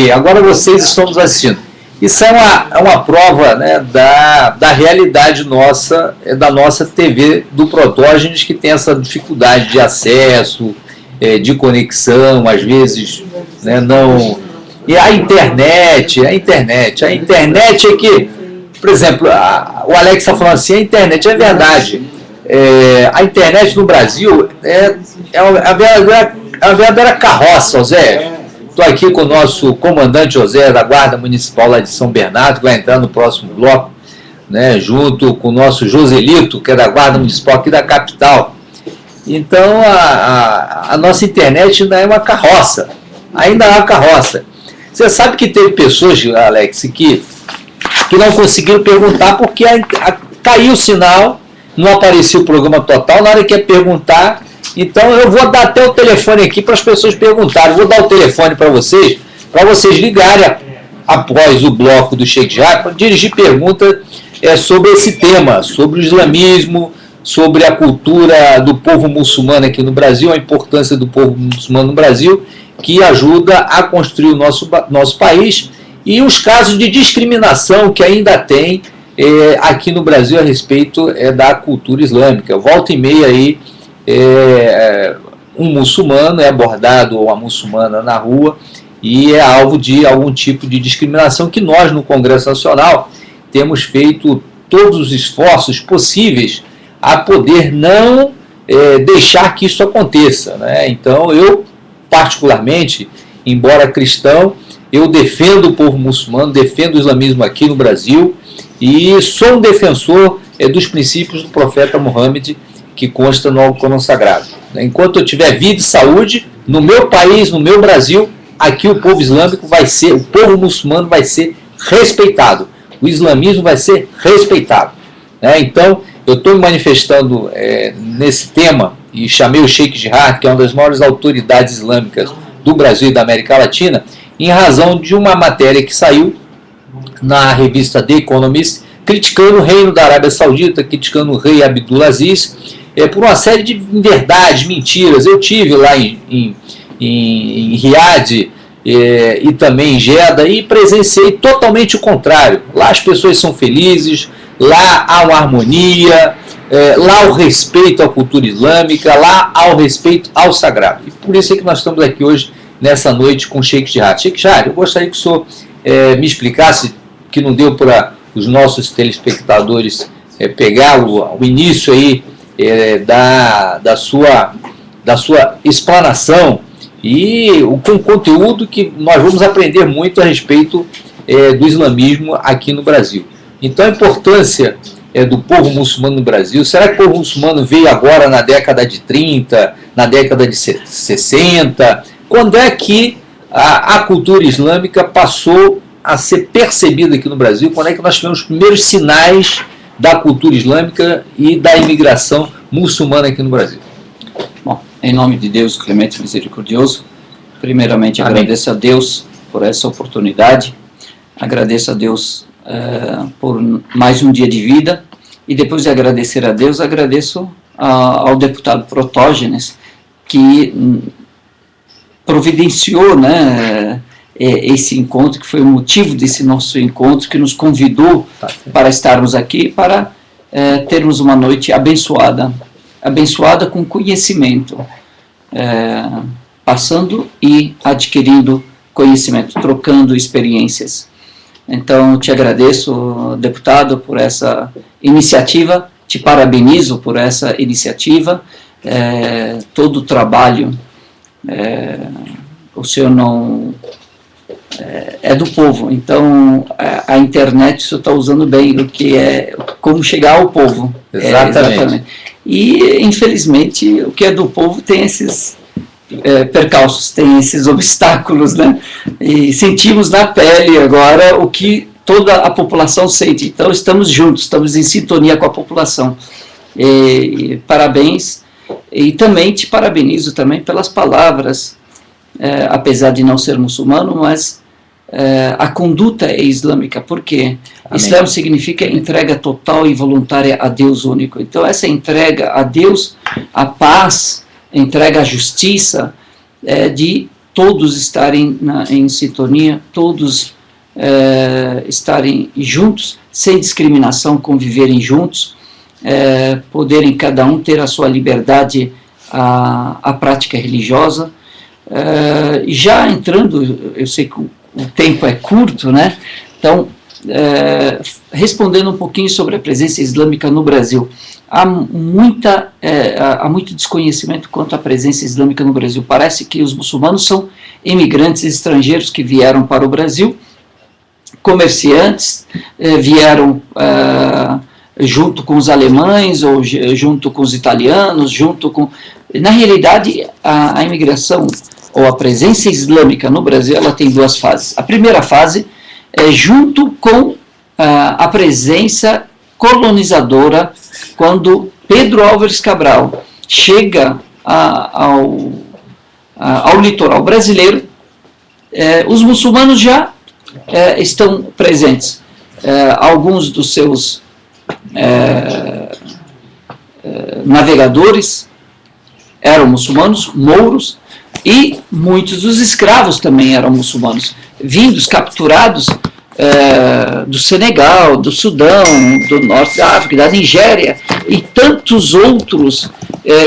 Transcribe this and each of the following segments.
E agora vocês estão nos assistindo. Isso é uma prova, né, da realidade nossa, da nossa TV do Protógenes, que tem essa dificuldade de acesso, de conexão, às vezes, né, não... E a internet é que, por exemplo, o Alex está falando assim, a internet é verdade. A internet no Brasil é a verdadeira carroça, Zé. Estou aqui com o nosso comandante José da Guarda Municipal lá de São Bernardo, que vai entrar no próximo bloco, né, junto com o nosso Joselito, que é da Guarda Municipal aqui da capital. Então, a nossa internet ainda é uma carroça. Ainda é uma carroça. Você sabe que teve pessoas, Alex, que não conseguiram perguntar porque caiu o sinal, não apareceu o programa total, na hora que ia perguntar. Então eu vou dar até o telefone aqui para as pessoas perguntarem. Vou dar o telefone para vocês ligarem após o bloco do Sheikh Jarrah para dirigir perguntas sobre esse tema, sobre o islamismo, sobre a cultura do povo muçulmano aqui no Brasil, a importância do povo muçulmano no Brasil, que ajuda a construir o nosso país, e os casos de discriminação que ainda tem aqui no Brasil a respeito da cultura islâmica. Volta e meia aí, um muçulmano é abordado, ou uma muçulmana na rua, e é alvo de algum tipo de discriminação, que nós no Congresso Nacional temos feito todos os esforços possíveis a poder não deixar que isso aconteça, né? Então eu, particularmente, embora cristão, eu defendo o povo muçulmano, defendo o islamismo aqui no Brasil, e sou um defensor dos princípios do profeta Muhammad, que consta no Alcorão Sagrado. Enquanto eu tiver vida e saúde, no meu país, no meu Brasil, aqui o povo islâmico o povo muçulmano vai ser respeitado. O islamismo vai ser respeitado. Então, eu estou me manifestando nesse tema, e chamei o Sheikh Jarrah, que é uma das maiores autoridades islâmicas do Brasil e da América Latina, em razão de uma matéria que saiu na revista The Economist, criticando o reino da Arábia Saudita, criticando o rei Abdulaziz, por uma série de inverdades, mentiras. Eu tive lá em Riad e também em Jeddah, e presenciei totalmente o contrário. Lá as pessoas são felizes, lá há uma harmonia, lá o respeito à cultura islâmica, lá há o respeito ao sagrado. E por isso é que nós estamos aqui hoje, nessa noite, com o Sheikh Jarrah. Sheikh Jarrah, eu gostaria que o senhor me explicasse, que não deu para os nossos telespectadores pegar o início aí da sua explanação, e com conteúdo que nós vamos aprender muito a respeito do islamismo aqui no Brasil. Então, a importância do povo muçulmano no Brasil. Será que o povo muçulmano veio agora na década de 30, na década de 60? Quando é que a cultura islâmica passou a ser percebida aqui no Brasil? Quando é que nós tivemos os primeiros sinais da cultura islâmica e da imigração muçulmana aqui no Brasil? Bom, em nome de Deus, clemente e misericordioso, primeiramente Amém. Agradeço a Deus por essa oportunidade, agradeço a Deus por mais um dia de vida, e depois de agradecer a Deus, agradeço ao deputado Protógenes, que providenciou, né, esse encontro, que foi o motivo desse nosso encontro, que nos convidou para estarmos aqui, para termos uma noite abençoada com conhecimento, passando e adquirindo conhecimento, trocando experiências. Então, te agradeço, deputado, por essa iniciativa, te parabenizo por essa iniciativa, todo o trabalho, o senhor não... é do povo, então a internet o senhor está usando bem, o que é como chegar ao povo. Exatamente. E, infelizmente, o que é do povo tem esses percalços, tem esses obstáculos, né? E sentimos na pele agora o que toda a população sente. Então estamos juntos, estamos em sintonia com a população. Parabéns, e também te parabenizo também pelas palavras, apesar de não ser muçulmano, mas a conduta é islâmica, porque Islã significa entrega total e voluntária a Deus único. Então essa entrega a Deus, a paz, entrega à justiça, de todos estarem em sintonia, todos estarem juntos, sem discriminação, conviverem juntos, poderem cada um ter a sua liberdade à prática religiosa. Já entrando, eu sei que o tempo é curto, né? Então, respondendo um pouquinho sobre a presença islâmica no Brasil. Há muito desconhecimento quanto à presença islâmica no Brasil. Parece que os muçulmanos são imigrantes estrangeiros que vieram para o Brasil, comerciantes, vieram junto com os alemães, ou junto com os italianos, Na realidade, a imigração, ou a presença islâmica no Brasil, ela tem duas fases. A primeira fase é junto com a presença colonizadora, quando Pedro Álvares Cabral chega ao litoral brasileiro, os muçulmanos já estão presentes. Alguns dos seus navegadores eram muçulmanos, mouros, e muitos dos escravos também eram muçulmanos, vindos, capturados do Senegal, do Sudão, do Norte da África, da Nigéria e tantos outros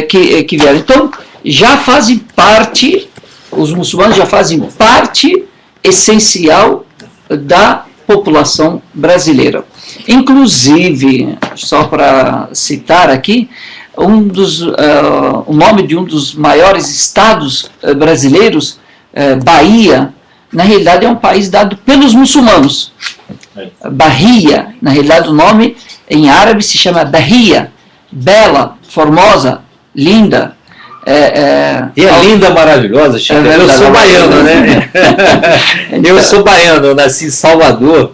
que vieram. Então, já fazem parte, os muçulmanos já fazem parte essencial da população brasileira. Inclusive, só para citar aqui, o nome de um dos maiores estados brasileiros, Bahia, na realidade é um país dado pelos muçulmanos. Bahia, na realidade o nome em árabe se chama Bahia, bela, formosa, linda. Linda, maravilhosa, Chico. Eu sou baiano, né? Eu sou baiano, eu nasci em Salvador,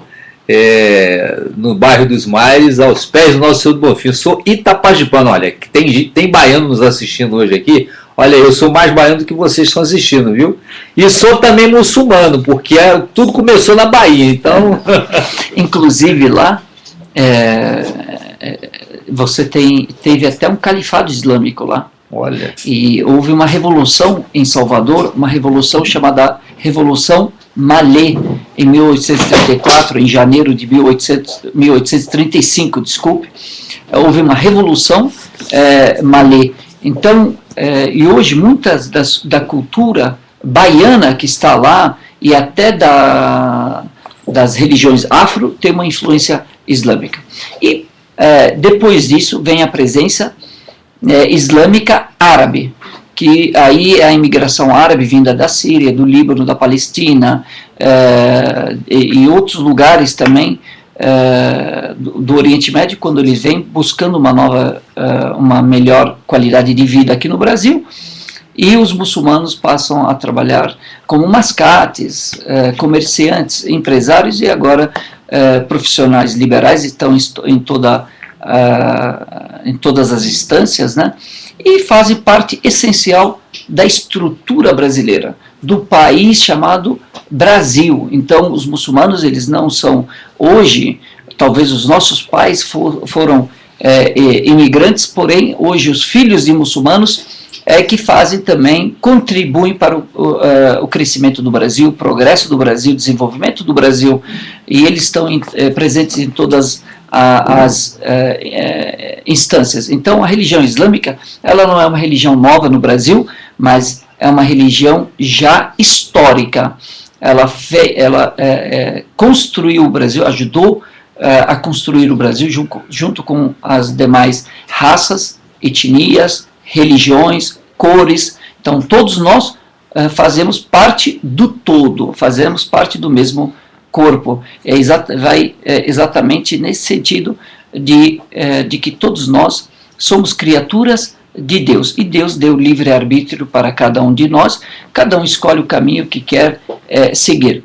no bairro dos Mares, aos pés do Nosso Senhor do Bonfim. Eu sou itapajipano, olha, tem baiano nos assistindo hoje aqui. Olha, eu sou mais baiano do que vocês estão assistindo, viu? E sou também muçulmano, porque tudo começou na Bahia, então... Inclusive lá, você teve até um califado islâmico lá. Olha. E houve uma revolução em Salvador, uma revolução chamada Revolução Malê, em 1834, em janeiro de 1835, desculpe. Houve uma revolução Malê. Então, e hoje muitas da cultura baiana que está lá, e até das religiões afro, tem uma influência islâmica. E depois disso vem a presença islâmica árabe, que aí é a imigração árabe vinda da Síria, do Líbano, da Palestina, e outros lugares também do Oriente Médio, quando eles vêm buscando uma melhor qualidade de vida aqui no Brasil, e os muçulmanos passam a trabalhar como mascates, comerciantes, empresários e agora profissionais liberais, estão em todas as instâncias, né? E fazem parte essencial da estrutura brasileira, do país chamado Brasil. Então, os muçulmanos, eles não são, hoje, talvez os nossos pais foram imigrantes, porém, hoje os filhos de muçulmanos que fazem também, contribuem para o crescimento do Brasil, o progresso do Brasil, o desenvolvimento do Brasil, e eles estão presentes em todas as instâncias. Então, a religião islâmica, ela não é uma religião nova no Brasil, mas é uma religião já histórica. Ela construiu o Brasil, ajudou a construir o Brasil junto com as demais raças, etnias, religiões, cores. Então, todos nós fazemos parte do todo, fazemos parte do mesmo corpo. Vai exatamente nesse sentido de que todos nós somos criaturas de Deus, e Deus deu livre-arbítrio para cada um de nós, cada um escolhe o caminho que quer seguir.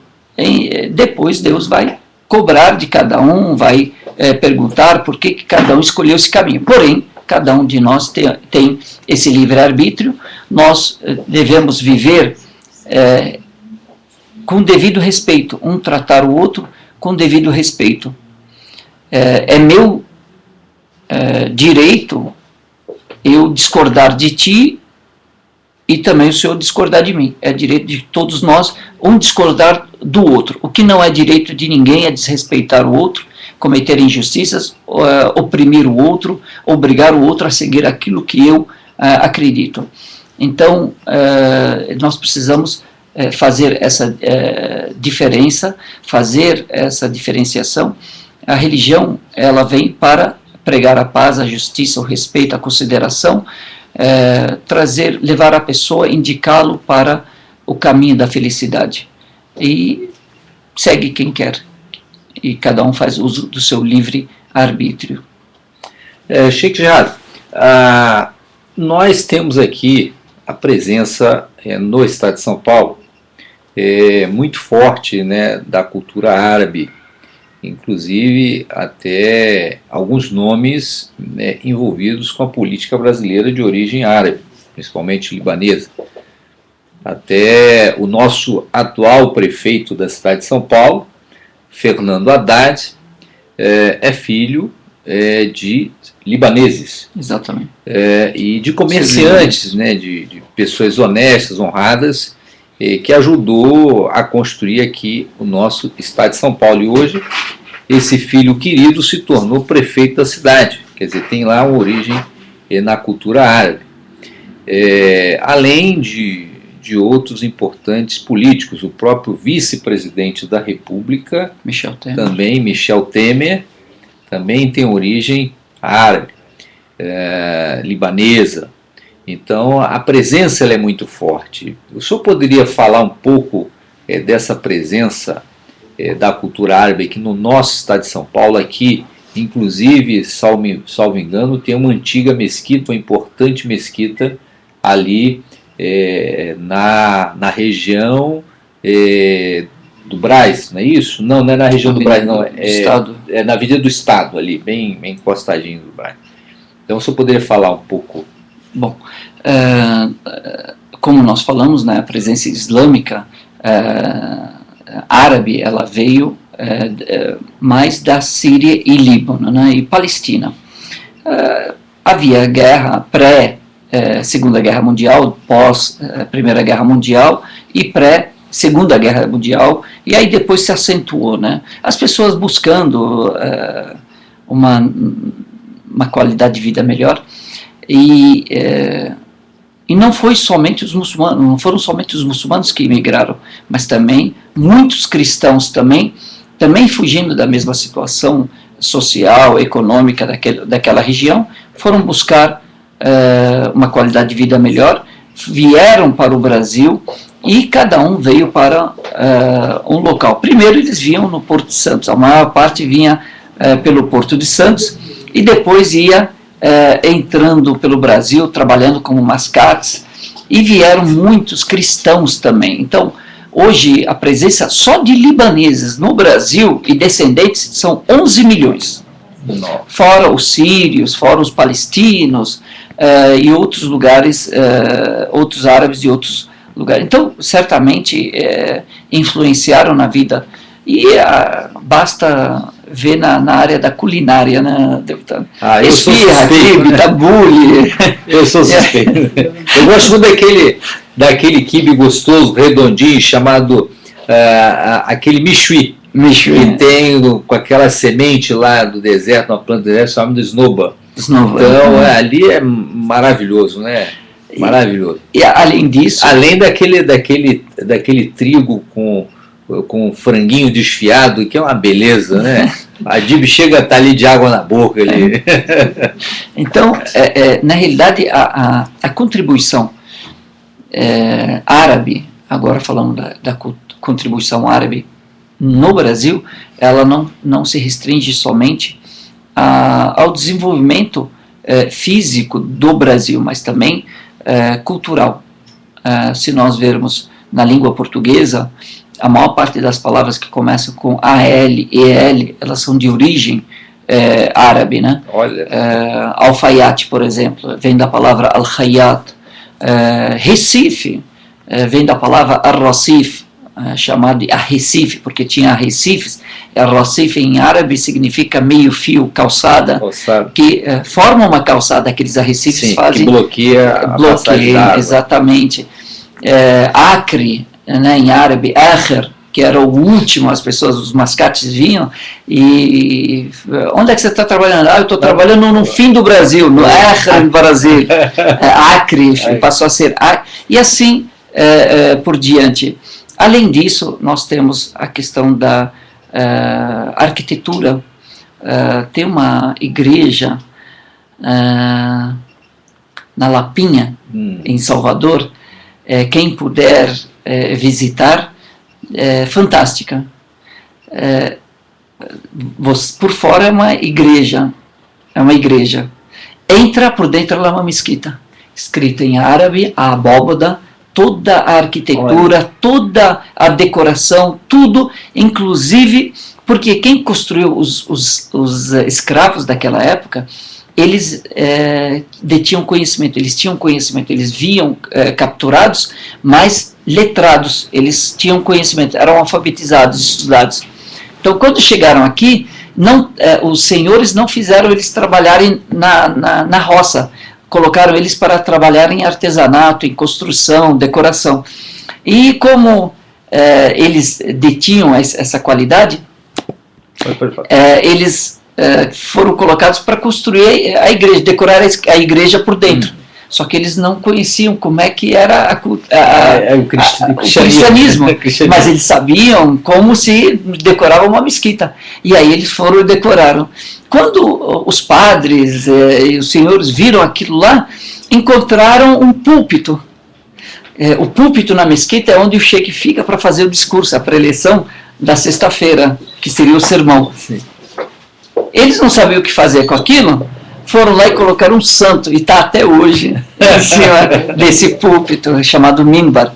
Depois Deus vai cobrar de cada um, vai perguntar por que cada um escolheu esse caminho. Porém, cada um de nós tem esse livre-arbítrio, nós devemos viver com devido respeito, um tratar o outro com devido respeito. É meu direito eu discordar de ti e também o senhor discordar de mim. É direito de todos nós um discordar do outro. O que não é direito de ninguém é desrespeitar o outro, cometer injustiças, oprimir o outro, obrigar o outro a seguir aquilo que eu acredito. Então, nós precisamos fazer essa diferença, fazer essa diferenciação. A religião, ela vem para pregar a paz, a justiça, o respeito, a consideração, levar a pessoa, indicá-lo para o caminho da felicidade. E segue quem quer. E cada um faz uso do seu livre arbítrio. Sheikh Jihad, nós temos aqui a presença no estado de São Paulo muito forte, né, da cultura árabe, inclusive até alguns nomes, né, envolvidos com a política brasileira de origem árabe, principalmente libanesa. Até o nosso atual prefeito da cidade de São Paulo, Fernando Haddad, é filho de libaneses. Exatamente. E de comerciantes, né, de pessoas honestas, honradas, que ajudou a construir aqui o nosso estado de São Paulo. E hoje, esse filho querido se tornou prefeito da cidade, quer dizer, tem lá uma origem na cultura árabe. Além de outros importantes políticos, o próprio vice-presidente da República, Michel Temer, também tem origem árabe, libanesa. Então a presença ela é muito forte. O senhor poderia falar um pouco dessa presença da cultura árabe aqui no nosso estado de São Paulo? Aqui, inclusive, salvo engano, tem uma antiga mesquita, uma importante mesquita ali na região do Brás, não é isso? Não é na região do Brás, não. É na Avenida do Estado, ali, bem encostadinho do Brás. Então, você poderia falar um pouco? Bom, como nós falamos, né, a presença islâmica árabe, ela veio mais da Síria e Líbano, né, e Palestina. Havia guerra Segunda Guerra Mundial, pós Primeira Guerra Mundial e pré-Segunda Guerra Mundial, e aí depois se acentuou, né? As pessoas buscando uma qualidade de vida melhor, e não foi somente os muçulmanos, não foram somente os muçulmanos que imigraram, mas também muitos cristãos também fugindo da mesma situação social, econômica daquela região, foram buscar uma qualidade de vida melhor, vieram para o Brasil e cada um veio para um local. Primeiro eles vinham no Porto de Santos, a maior parte vinha pelo Porto de Santos e depois ia entrando pelo Brasil, trabalhando como mascates, e vieram muitos cristãos também. Então, hoje a presença só de libaneses no Brasil e descendentes são 11 milhões. Fora os sírios, fora os palestinos, e outros lugares, outros árabes de outros lugares. Então, certamente influenciaram na vida. E basta ver na área da culinária, né, deputado? Esfirra, quibe, tabule. Eu sou suspeito. Eu gosto muito daquele quibe gostoso, redondinho, chamado aquele michui. Que tem com aquela semente lá do deserto, uma planta do deserto, chamada esnoba. Então, ali é maravilhoso, né? Maravilhoso. E além disso... Além daquele trigo com franguinho desfiado, que é uma beleza, né? A Dib chega a estar ali de água na boca. Ali. Então, na realidade, a contribuição árabe, agora falando da contribuição árabe no Brasil, ela não se restringe somente ao desenvolvimento físico do Brasil, mas também cultural. Se nós vermos na língua portuguesa, a maior parte das palavras que começam com AL e EL, elas são de origem árabe, né? Olha. Alfaiate, por exemplo, vem da palavra al-Khayyat. Recife vem da palavra ar-Racif, chamado de arrecife, porque tinha arrecifes. Arrecife em árabe significa meio fio, calçada. Que forma uma calçada, aqueles arrecifes. Sim, fazem, que bloqueia a passagem d'água. Exatamente. Acre, né, em árabe, Akher, que era o último, as pessoas, os mascates vinham e onde é que você está trabalhando? Eu estou trabalhando no fim do Brasil, no Akher, no Brasil. Acre, passou a ser Acre, e assim por diante. Além disso, nós temos a questão da arquitetura. Tem uma igreja na Lapinha, em Salvador, quem puder visitar, fantástica. Por fora é uma igreja, entra por dentro, ela é uma mesquita, escrita em árabe, a abóbada, toda a arquitetura, toda a decoração, tudo, inclusive, porque quem construiu os escravos daquela época, eles detinham conhecimento, eles tinham conhecimento, eles viam capturados, mas letrados, eles tinham conhecimento, eram alfabetizados, estudados. Então, quando chegaram aqui, os senhores não fizeram eles trabalharem na roça, colocaram eles para trabalhar em artesanato, em construção, decoração. E como eles detinham essa qualidade, eles foram colocados para construir a igreja, decorar a igreja por dentro. Só que eles não conheciam como é que era o cristianismo, mas eles sabiam como se decorava uma mesquita. E aí eles foram e decoraram. Quando os padres e os senhores viram aquilo lá, encontraram um púlpito. O púlpito na mesquita é onde o sheik fica para fazer o discurso, a preleção da sexta-feira, que seria o sermão. Sim. Eles não sabiam o que fazer com aquilo, foram lá e colocaram um santo, e está até hoje em cima desse púlpito, chamado mimbar.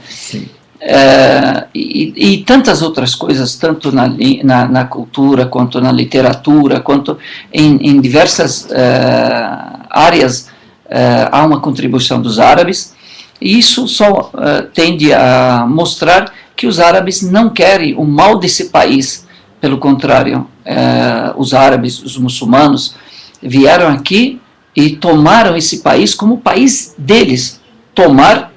E tantas outras coisas, tanto na cultura, quanto na literatura, quanto em diversas áreas, há uma contribuição dos árabes, e isso só tende a mostrar que os árabes não querem o mal desse país. Pelo contrário, os árabes, os muçulmanos, vieram aqui e tomaram esse país como o país deles. Tomar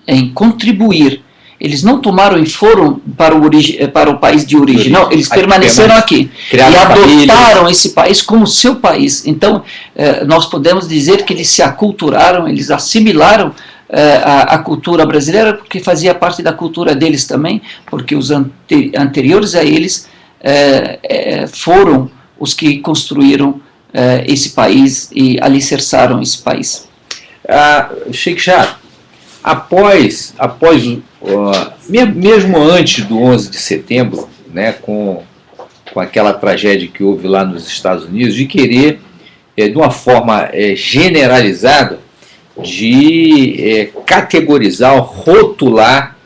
em contribuir. Eles não tomaram e foram para o país de origem. Não, eles permaneceram aqui. E adotaram esse país como seu país. Então, nós podemos dizer que eles se aculturaram, eles assimilaram a cultura brasileira, porque fazia parte da cultura deles também, porque os anteriores a eles foram os que construíram esse país e alicerçaram esse país. Sheik Jarrah, após mesmo antes do 11 de setembro, né, com aquela tragédia que houve lá nos Estados Unidos, de querer, de uma forma generalizada, de categorizar, rotular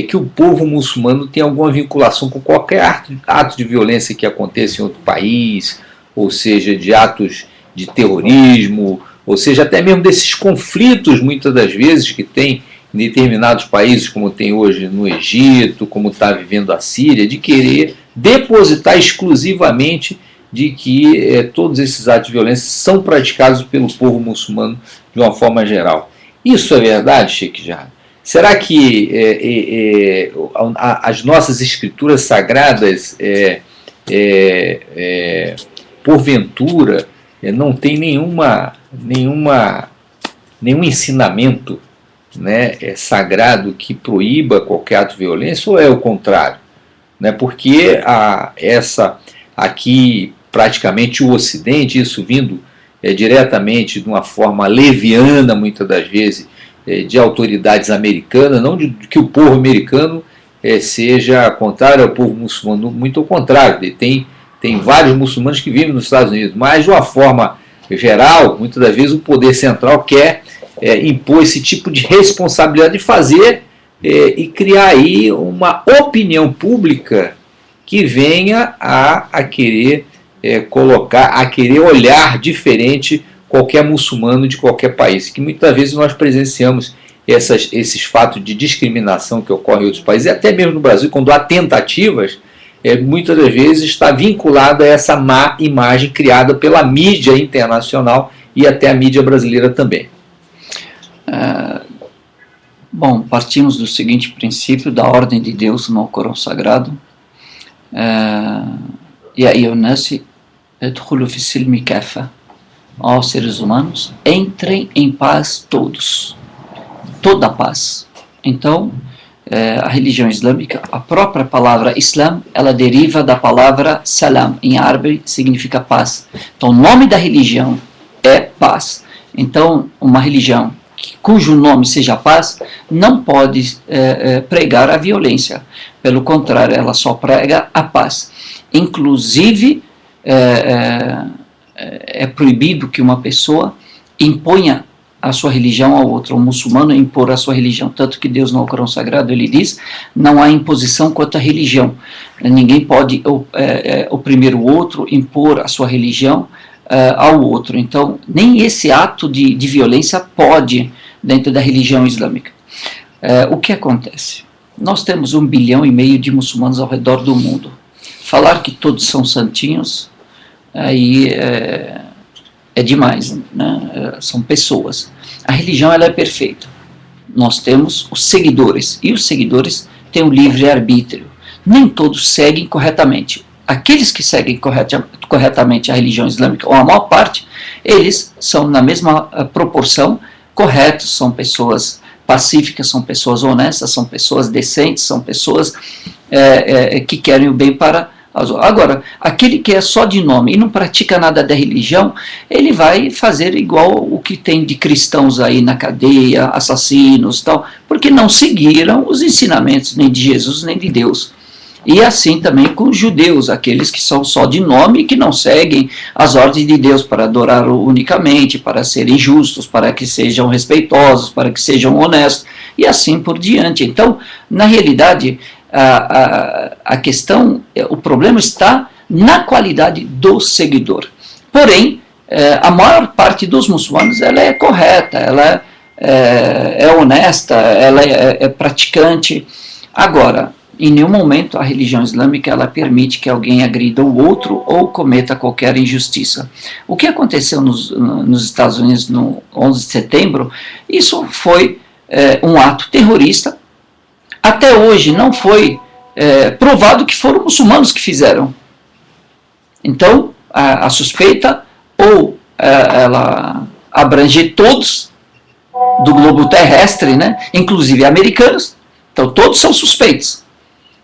que o povo muçulmano tem alguma vinculação com qualquer ato de violência que aconteça em outro país, ou seja, de atos de terrorismo, ou seja, até mesmo desses conflitos, muitas das vezes, que tem em determinados países, como tem hoje no Egito, como está vivendo a Síria, de querer depositar exclusivamente de que todos esses atos de violência são praticados pelo povo muçulmano de uma forma geral. Isso é verdade, Sheik Jarrah? Será que as nossas escrituras sagradas, porventura, não tem nenhum ensinamento, né, sagrado que proíba qualquer ato de violência, ou é o contrário? Né, porque aqui praticamente o Ocidente, isso vindo diretamente de uma forma leviana, muitas das vezes, de autoridades americanas, não de que o povo americano seja contrário ao povo muçulmano, muito ao contrário, tem vários muçulmanos que vivem nos Estados Unidos, mas de uma forma geral, muitas das vezes o poder central quer impor esse tipo de responsabilidade de fazer e criar aí uma opinião pública que venha a querer a querer olhar diferente qualquer muçulmano de qualquer país, que muitas vezes nós presenciamos esses fatos de discriminação que ocorrem em outros países, e até mesmo no Brasil, quando há tentativas, muitas das vezes está vinculado a essa má imagem criada pela mídia internacional e até a mídia brasileira também. Bom, partimos do seguinte princípio da ordem de Deus no Corão Sagrado. E aí eu nasci, ó seres humanos, entrem em paz todos, toda a paz. Então, a religião islâmica, a própria palavra Islam, ela deriva da palavra Salam, em árabe significa paz. Então, o nome da religião é paz. Então, uma religião cujo nome seja paz, não pode pregar a violência. Pelo contrário, ela só prega a paz. Inclusive, é proibido que uma pessoa imponha a sua religião ao outro, um muçulmano impor a sua religião, tanto que Deus no Corão Sagrado ele diz, não há imposição quanto à religião, ninguém pode oprimir o outro, impor a sua religião ao outro. Então, nem esse ato de violência pode dentro da religião islâmica. O que acontece? Nós temos 1,5 bilhão de muçulmanos ao redor do mundo. Falar que todos são santinhos, aí é demais, né? São pessoas. A religião ela é perfeita. Nós temos os seguidores, e os seguidores têm o livre-arbítrio. Nem todos seguem corretamente. Aqueles que seguem corretamente a religião islâmica, ou a maior parte, eles são na mesma proporção corretos, são pessoas pacíficas, são pessoas honestas, são pessoas decentes, são pessoas que querem o bem para as outras. Agora, aquele que é só de nome e não pratica nada da religião, ele vai fazer igual o que tem de cristãos aí na cadeia, assassinos e tal, porque não seguiram os ensinamentos nem de Jesus nem de Deus. E assim também com os judeus, aqueles que são só de nome e que não seguem as ordens de Deus para adorá-lo unicamente, para serem justos, para que sejam respeitosos, para que sejam honestos, e assim por diante. Então, na realidade, a questão, o problema está na qualidade do seguidor. Porém, a maior parte dos muçulmanos ela é correta, ela é honesta, ela é praticante. Agora, em nenhum momento a religião islâmica ela permite que alguém agrida o outro ou cometa qualquer injustiça. O que aconteceu nos Estados Unidos no 11 de setembro, isso foi um ato terrorista. Até hoje não foi provado que foram muçulmanos que fizeram. Então, a suspeita ou ela abrange todos do globo terrestre, né, inclusive americanos, então todos são suspeitos.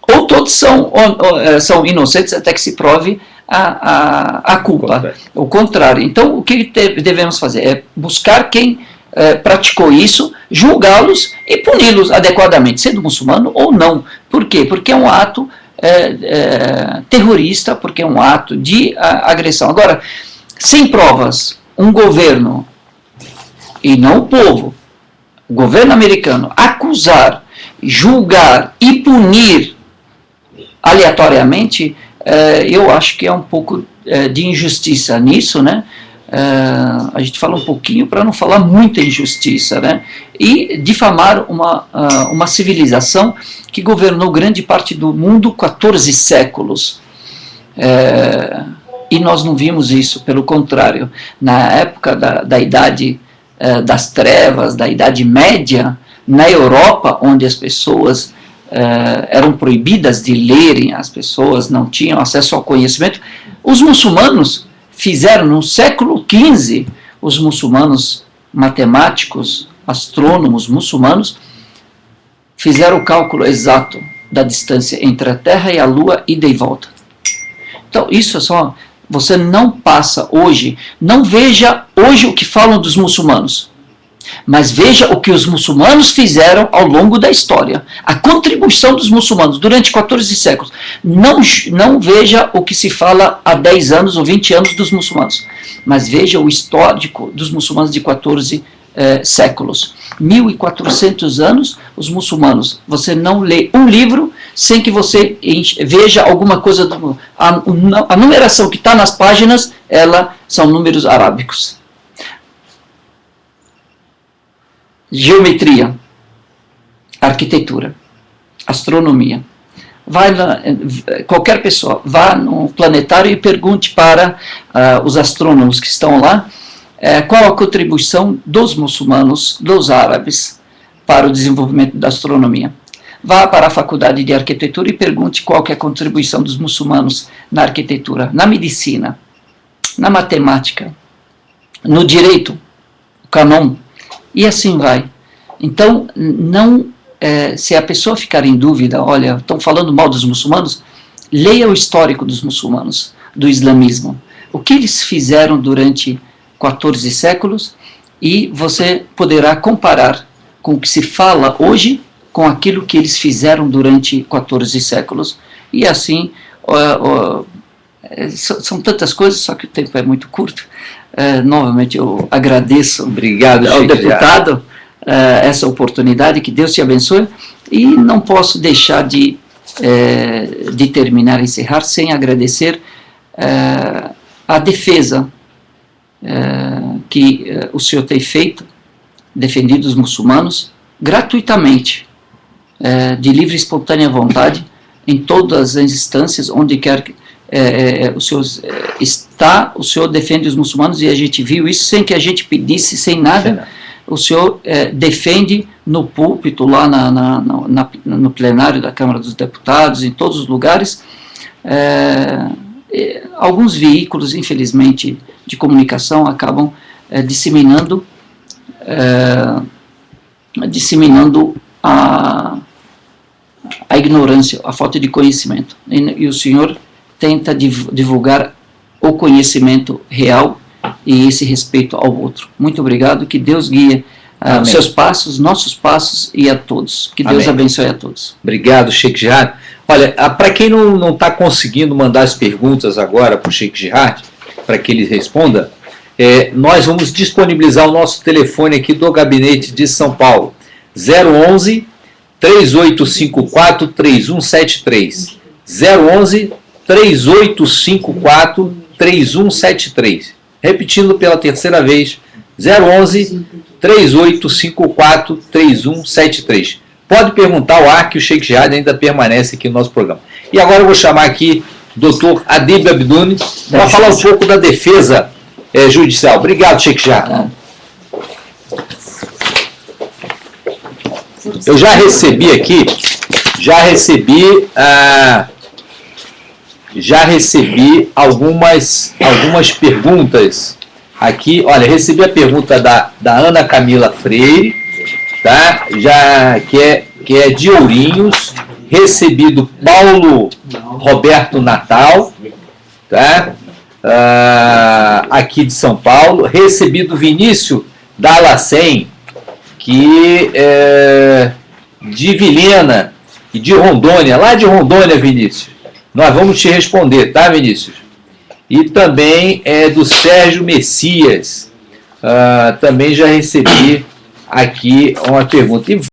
Ou todos são inocentes até que se prove a culpa. O contrário. Então, o que devemos fazer? É buscar quem praticou isso, julgá-los e puni-los adequadamente, sendo muçulmano ou não. Por quê? Porque é um ato terrorista, porque é um ato de agressão. Agora, sem provas, um governo, e não o povo, o governo americano, acusar, julgar e punir aleatoriamente, eu acho que é um pouco de injustiça nisso, né? A gente fala um pouquinho para não falar muita injustiça, né? E difamar uma civilização que governou grande parte do mundo 14 séculos. E nós não vimos isso, pelo contrário. Na época da Idade das Trevas, da Idade Média, na Europa, onde as pessoas eram proibidas de lerem, as pessoas não tinham acesso ao conhecimento, os muçulmanos fizeram no século XV, os muçulmanos matemáticos, astrônomos muçulmanos, fizeram o cálculo exato da distância entre a Terra e a Lua, ida e volta. Então isso é só, você não passa hoje, não veja hoje o que falam dos muçulmanos, mas veja o que os muçulmanos fizeram ao longo da história. A contribuição dos muçulmanos durante 14 séculos. Não veja o que se fala há 10 anos ou 20 anos dos muçulmanos, mas veja o histórico dos muçulmanos de 14 séculos. 1400 anos, os muçulmanos. Você não lê um livro sem que você veja alguma coisa. A numeração que está nas páginas, são números arábicos. Geometria. arquitetura, astronomia. Qualquer pessoa vá no planetário e pergunte para os astrônomos que estão lá qual a contribuição dos muçulmanos, dos árabes, para o desenvolvimento da astronomia. Vá para a faculdade de arquitetura e pergunte qual que é a contribuição dos muçulmanos na arquitetura, na medicina, na matemática, no direito, o canon, e assim vai. Então, se a pessoa ficar em dúvida, olha, estão falando mal dos muçulmanos, leia o histórico dos muçulmanos, do islamismo. O que eles fizeram durante 14 séculos, e você poderá comparar com o que se fala hoje com aquilo que eles fizeram durante 14 séculos. E assim, são tantas coisas, só que o tempo é muito curto. Novamente eu agradeço ao deputado essa oportunidade, que Deus te abençoe, e não posso deixar de terminar, encerrar, sem agradecer a defesa que o senhor tem feito, defendido os muçulmanos, gratuitamente, de livre e espontânea vontade, em todas as instâncias, onde quer que o senhor está, o senhor defende os muçulmanos, e a gente viu isso sem que a gente pedisse, sem nada. O senhor defende no púlpito, lá no plenário da Câmara dos Deputados, em todos os lugares. Alguns veículos, infelizmente, de comunicação acabam disseminando a ignorância, a falta de conhecimento. E o senhor tenta divulgar o conhecimento real e esse respeito ao outro. Muito obrigado, que Deus guie os seus passos, nossos passos, e a todos. Que Deus abençoe a todos. Obrigado, Sheikh Jihad. Olha, para quem não está conseguindo mandar as perguntas agora para o Sheikh Jihad, para que ele responda, nós vamos disponibilizar o nosso telefone aqui do Gabinete de São Paulo, 011 3854 3173, 011 3854 3173. Repetindo pela terceira vez, 011 3854 3173. Pode perguntar ao ar, que o Sheikh Jihad ainda permanece aqui no nosso programa. E agora eu vou chamar aqui o Dr. Adib Abduni para falar um pouco da defesa judicial. Obrigado, Sheikh Jihad. Eu já recebi aqui, já recebi algumas perguntas aqui. Olha, recebi a pergunta da Ana Camila Freire, tá? Que é de Ourinhos. Recebi do Paulo Roberto Natal, tá? Aqui de São Paulo. Recebi do Vinícius Dalacem, que é de Vilhena e de Rondônia, lá de Rondônia, Vinícius. Nós vamos te responder, tá, Vinícius? E também do Sérgio Messias. Também já recebi aqui uma pergunta.